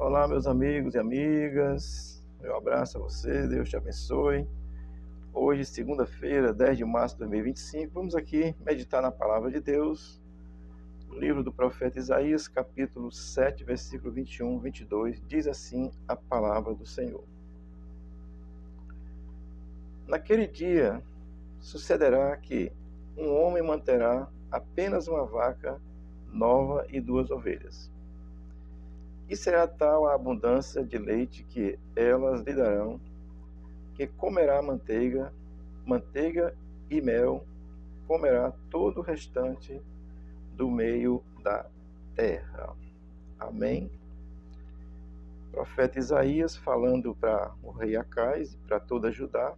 Olá, meus amigos e amigas. Meu abraço a você, Deus te abençoe. Hoje, segunda-feira, 10 de março de 2025, vamos aqui meditar na palavra de Deus, no livro do profeta Isaías, capítulo 7, versículo 21, 22, diz assim a palavra do Senhor. Naquele dia, sucederá que um homem manterá apenas uma vaca nova e 2 ovelhas. E será tal a abundância de leite que elas lhe darão, que comerá manteiga e mel, comerá todo o restante do meio da terra. Amém? O profeta Isaías falando para o rei Acais e para toda Judá,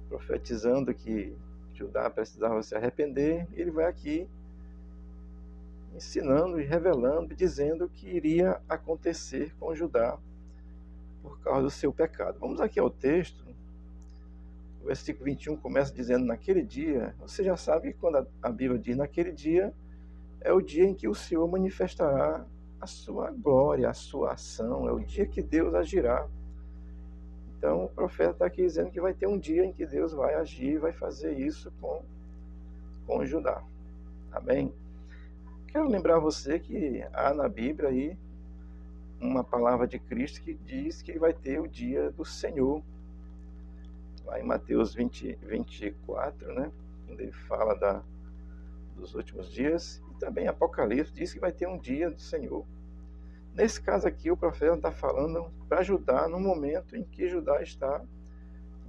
profetizando que Judá precisava se arrepender. Ele vai aqui ensinando e revelando, dizendo que iria acontecer com Judá por causa do seu pecado. Vamos aqui ao texto. O versículo 21 começa dizendo, naquele dia. Você já sabe que quando a Bíblia diz naquele dia, é o dia em que o Senhor manifestará a sua glória, a sua ação, é o dia que Deus agirá. Então o profeta está aqui dizendo que vai ter um dia em que Deus vai agir, vai fazer isso com Judá. Amém? Quero lembrar você que há na Bíblia aí uma palavra de Cristo que diz que vai ter o dia do Senhor. Lá em Mateus 24, né? Quando ele fala dos últimos dias. E também Apocalipse diz que vai ter um dia do Senhor. Nesse caso aqui, o profeta está falando para Judá no momento em que Judá está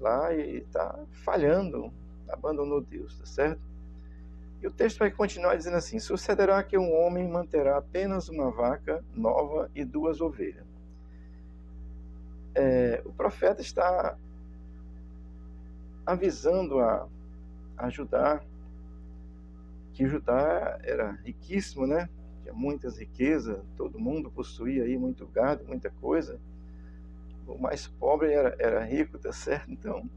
lá e está falhando, abandonou Deus, tá certo? E o texto vai continuar dizendo assim, sucederá que um homem manterá apenas uma vaca nova e 2 ovelhas. O profeta está avisando a Judá, que Judá era riquíssimo, né? Tinha muitas riquezas, todo mundo possuía aí muito gado, muita coisa. O mais pobre era rico, tá certo? Então,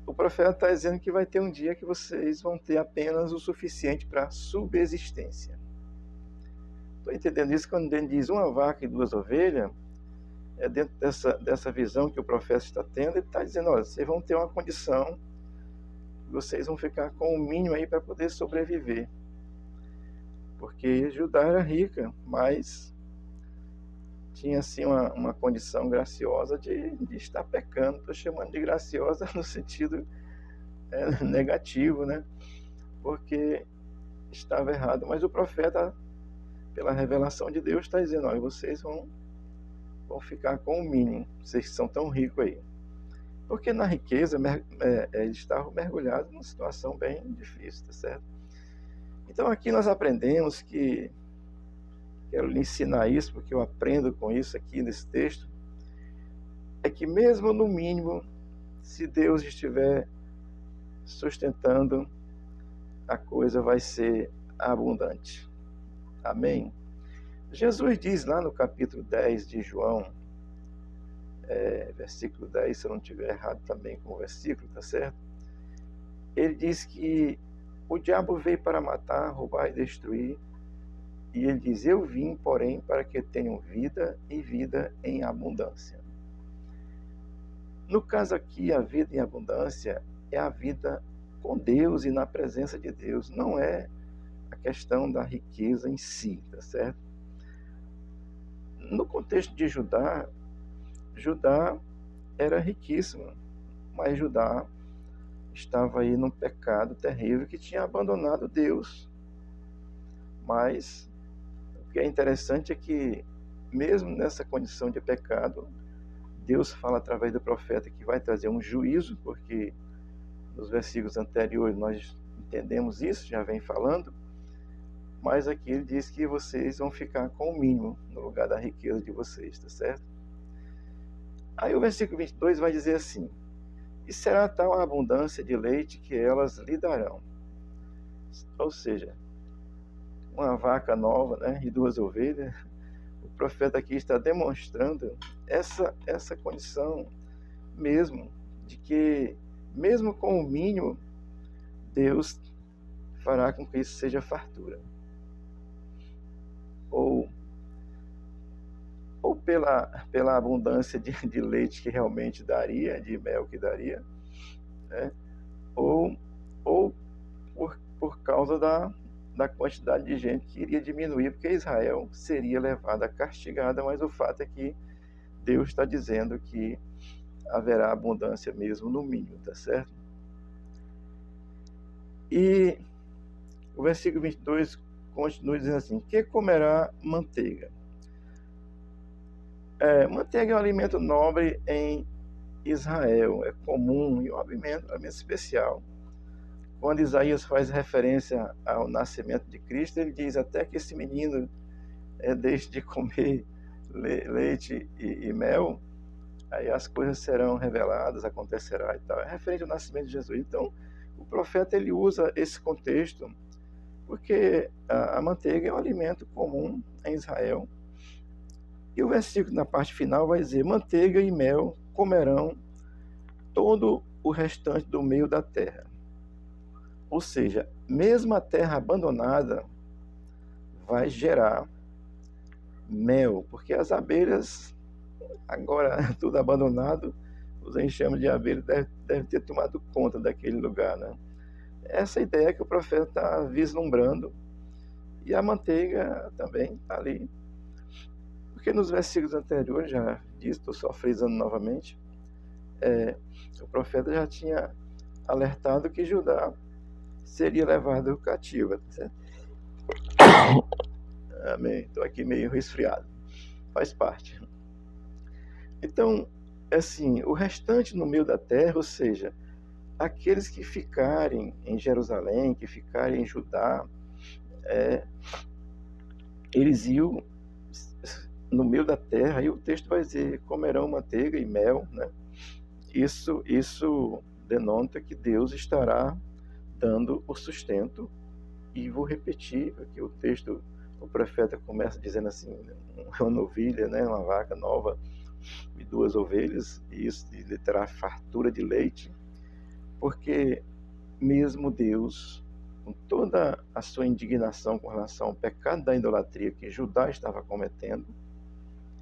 o profeta está dizendo que vai ter um dia que vocês vão ter apenas o suficiente para subsistência. Estou entendendo isso quando ele diz uma vaca e 2 ovelhas, é dentro dessa visão que o profeta está tendo, ele está dizendo, olha, vocês vão ter uma condição, vocês vão ficar com o mínimo aí para poder sobreviver. Porque Judá era rica, mas tinha assim uma condição graciosa de estar pecando. Estou chamando de graciosa no sentido negativo, né? Porque estava errado. Mas o profeta, pela revelação de Deus, está dizendo, olha, vocês vão ficar com o mínimo, vocês que são tão ricos aí. Porque na riqueza eles estavam mergulhados numa situação bem difícil, tá certo? Então aqui nós aprendemos que, quero lhe ensinar isso, porque eu aprendo com isso aqui nesse texto, é que mesmo no mínimo, se Deus estiver sustentando, a coisa vai ser abundante. Amém? Jesus diz lá no capítulo 10 de João, versículo 10, se eu não estiver errado também com o versículo, tá certo? Ele diz que o diabo veio para matar, roubar e destruir, e ele diz, eu vim, porém, para que tenham vida e vida em abundância. No caso aqui, a vida em abundância é a vida com Deus e na presença de Deus, não é a questão da riqueza em si, tá certo? No contexto de Judá era riquíssimo, mas Judá estava aí num pecado terrível que tinha abandonado Deus. Mas o que é interessante é que, mesmo nessa condição de pecado, Deus fala através do profeta que vai trazer um juízo, porque nos versículos anteriores nós entendemos isso, já vem falando, mas aqui ele diz que vocês vão ficar com o mínimo no lugar da riqueza de vocês, tá certo? Aí o versículo 22 vai dizer assim, e será tal a abundância de leite que elas lhe darão. Ou seja, uma vaca nova, né, e 2 ovelhas, o profeta aqui está demonstrando essa condição mesmo, de que mesmo com o mínimo, Deus fará com que isso seja fartura. Ou ou pela abundância de leite que realmente daria, de mel que daria, né? ou, ou por causa da quantidade de gente que iria diminuir, porque Israel seria levada castigada, mas o fato é que Deus está dizendo que haverá abundância mesmo no mínimo, tá certo? E o versículo 22 continua dizendo assim: que comerá manteiga? Manteiga é um alimento nobre em Israel, é comum e um alimento especial. Quando Isaías faz referência ao nascimento de Cristo, ele diz até que esse menino deixe de comer leite e mel, aí as coisas serão reveladas, acontecerá e tal. É referente ao nascimento de Jesus. Então, o profeta ele usa esse contexto porque a manteiga é um alimento comum em Israel. E o versículo na parte final vai dizer: manteiga e mel comerão todo o restante do meio da terra. Ou seja, mesmo a terra abandonada vai gerar mel, porque as abelhas, agora tudo abandonado, os enxames de abelha deve ter tomado conta daquele lugar, né? Essa ideia que o profeta está vislumbrando, e a manteiga também está ali. Porque nos versículos anteriores, já disse, estou só frisando novamente, o profeta já tinha alertado que Judá seria levado cativo. Tá certo? Amém. Estou aqui meio resfriado. Faz parte. Então, assim, o restante no meio da terra, ou seja, aqueles que ficarem em Jerusalém, que ficarem em Judá, eles iam no meio da terra, e o texto vai dizer: comerão manteiga e mel, né? Isso denota que Deus estará dando o sustento. E vou repetir, porque o texto, o profeta começa dizendo assim: uma novilha, né, uma vaca nova e 2 ovelhas, e isso lhe terá fartura de leite, porque mesmo Deus, com toda a sua indignação com relação ao pecado da idolatria que Judá estava cometendo,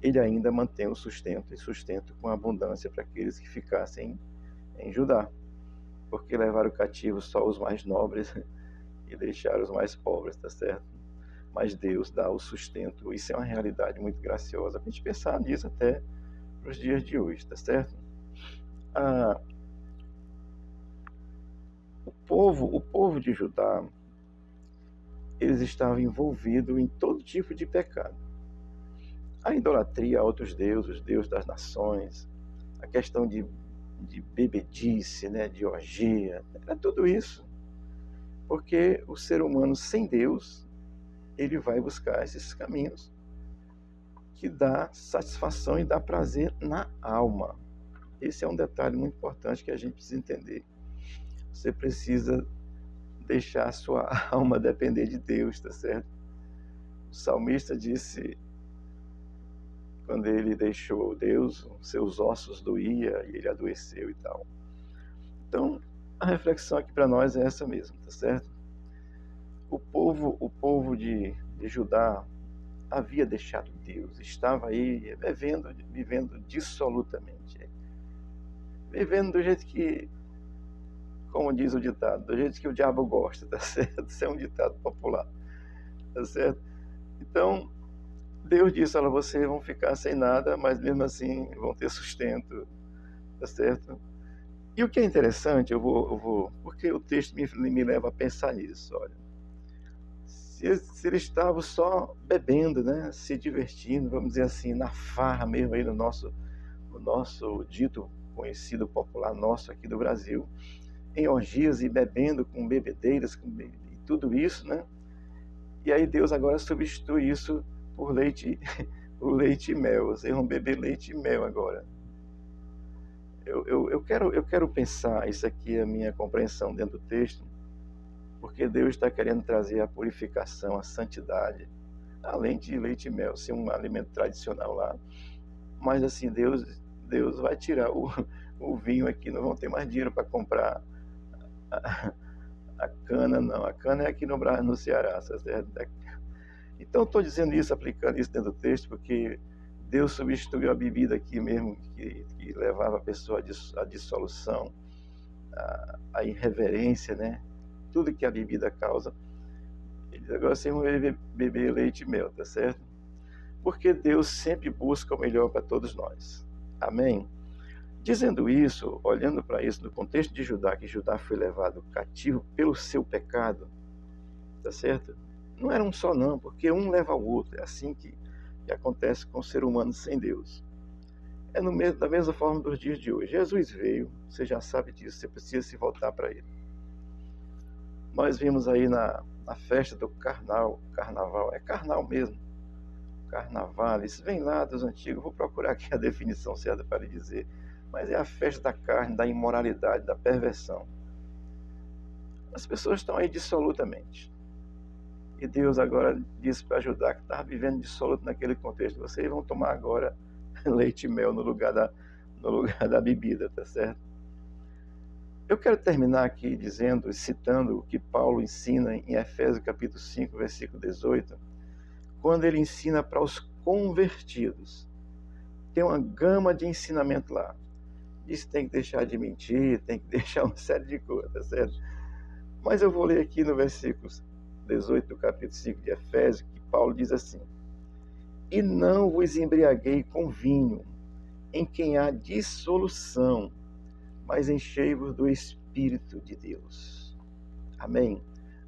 ele ainda mantém o sustento, e sustento com abundância para aqueles que ficassem em Judá, porque levaram cativo só os mais nobres e deixaram os mais pobres, tá certo? Mas Deus dá o sustento. Isso é uma realidade muito graciosa para a gente pensar nisso até para os dias de hoje, tá certo? O povo de Judá, eles estavam envolvidos em todo tipo de pecado. A idolatria a outros deuses, os deuses das nações, a questão de bebedice, né, de orgia, era tudo isso. Porque o ser humano sem Deus, ele vai buscar esses caminhos que dá satisfação e dá prazer na alma. Esse é um detalhe muito importante que a gente precisa entender. Você precisa deixar a sua alma depender de Deus, tá certo? O salmista disse, quando ele deixou Deus, seus ossos doía e ele adoeceu e tal. Então, a reflexão aqui para nós é essa mesmo, tá certo? O povo de Judá havia deixado Deus, estava aí vivendo dissolutamente, vivendo do jeito que, como diz o ditado, do jeito que o diabo gosta, tá certo? Isso é um ditado popular, tá certo? Então, Deus disse: olha, vocês vão ficar sem nada, mas mesmo assim vão ter sustento, tá certo? E o que é interessante, porque o texto me leva a pensar nisso, olha. Se eles estavam só bebendo, né, se divertindo, vamos dizer assim, na farra mesmo aí no nosso dito conhecido popular nosso aqui do Brasil, em orgias e bebendo com bebedeiras, e tudo isso, né? E aí Deus agora substitui isso por leite, por leite e mel. Vocês vão beber leite e mel agora. Eu quero pensar, isso aqui é a minha compreensão dentro do texto, porque Deus está querendo trazer a purificação, a santidade, além de leite e mel ser um alimento tradicional lá. Mas assim, Deus vai tirar o vinho aqui, não vão ter mais dinheiro para comprar a cana, não. A cana é aqui no Ceará, certo? Então, estou dizendo isso, aplicando isso dentro do texto, porque Deus substituiu a bebida aqui mesmo, que levava a pessoa à dissolução, à irreverência, né? Tudo que a bebida causa. Ele diz, agora vocês vão beber leite e mel, tá certo? Porque Deus sempre busca o melhor para todos nós. Amém? Dizendo isso, olhando para isso no contexto de Judá, que Judá foi levado cativo pelo seu pecado, tá certo? Não era um só não, porque um leva ao outro. É assim que acontece com o ser humano sem Deus. É da mesma forma dos dias de hoje. Jesus veio, você já sabe disso, você precisa se voltar para Ele. Nós vimos aí na festa do carnaval, é carnal mesmo, carnaval, isso vem lá dos antigos, vou procurar aqui a definição certa para lhe dizer, mas é a festa da carne, da imoralidade, da perversão. As pessoas estão aí dissolutamente. E Deus agora disse para Judá, que estava vivendo dissoluto naquele contexto, vocês vão tomar agora leite e mel no lugar da bebida, tá certo? Eu quero terminar aqui dizendo, citando o que Paulo ensina em Efésios capítulo 5, versículo 18, quando ele ensina para os convertidos. Tem uma gama de ensinamento lá. Diz que tem que deixar de mentir, tem que deixar uma série de coisas, tá certo? Mas eu vou ler aqui no versículo 18 do capítulo 5 de Efésios, que Paulo diz assim, e não vos embriaguei com vinho, em quem há dissolução, mas enchei-vos do Espírito de Deus. Amém?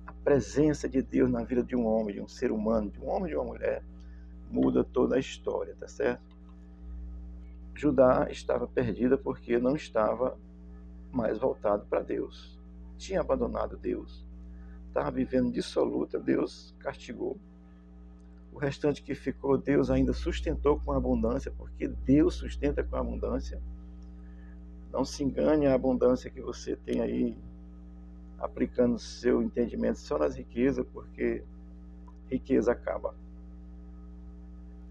A presença de Deus na vida de um homem, de um ser humano, de um homem e de uma mulher, muda toda a história, tá certo? Judá estava perdida porque não estava mais voltado para Deus. Tinha abandonado Deus. Estava vivendo dissoluta, Deus castigou. O restante que ficou, Deus ainda sustentou com abundância, porque Deus sustenta com abundância. Não se engane a abundância que você tem aí, aplicando seu entendimento só nas riquezas, porque riqueza acaba.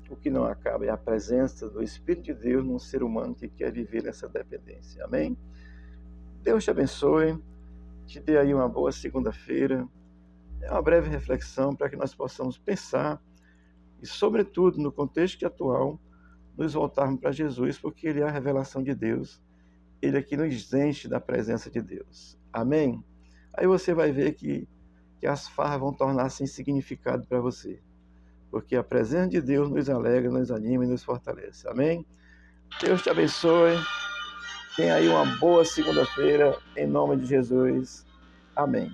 O que não acaba é a presença do Espírito de Deus num ser humano que quer viver nessa dependência. Amém? Deus te abençoe, te dê aí uma boa segunda-feira. É uma breve reflexão para que nós possamos pensar e, sobretudo, no contexto atual, nos voltarmos para Jesus, porque Ele é a revelação de Deus. Ele é que nos enche da presença de Deus. Amém? Aí você vai ver que as farras vão tornar-se sem significado para você. Porque a presença de Deus nos alegra, nos anima e nos fortalece. Amém? Deus te abençoe. Tenha aí uma boa segunda-feira, em nome de Jesus. Amém.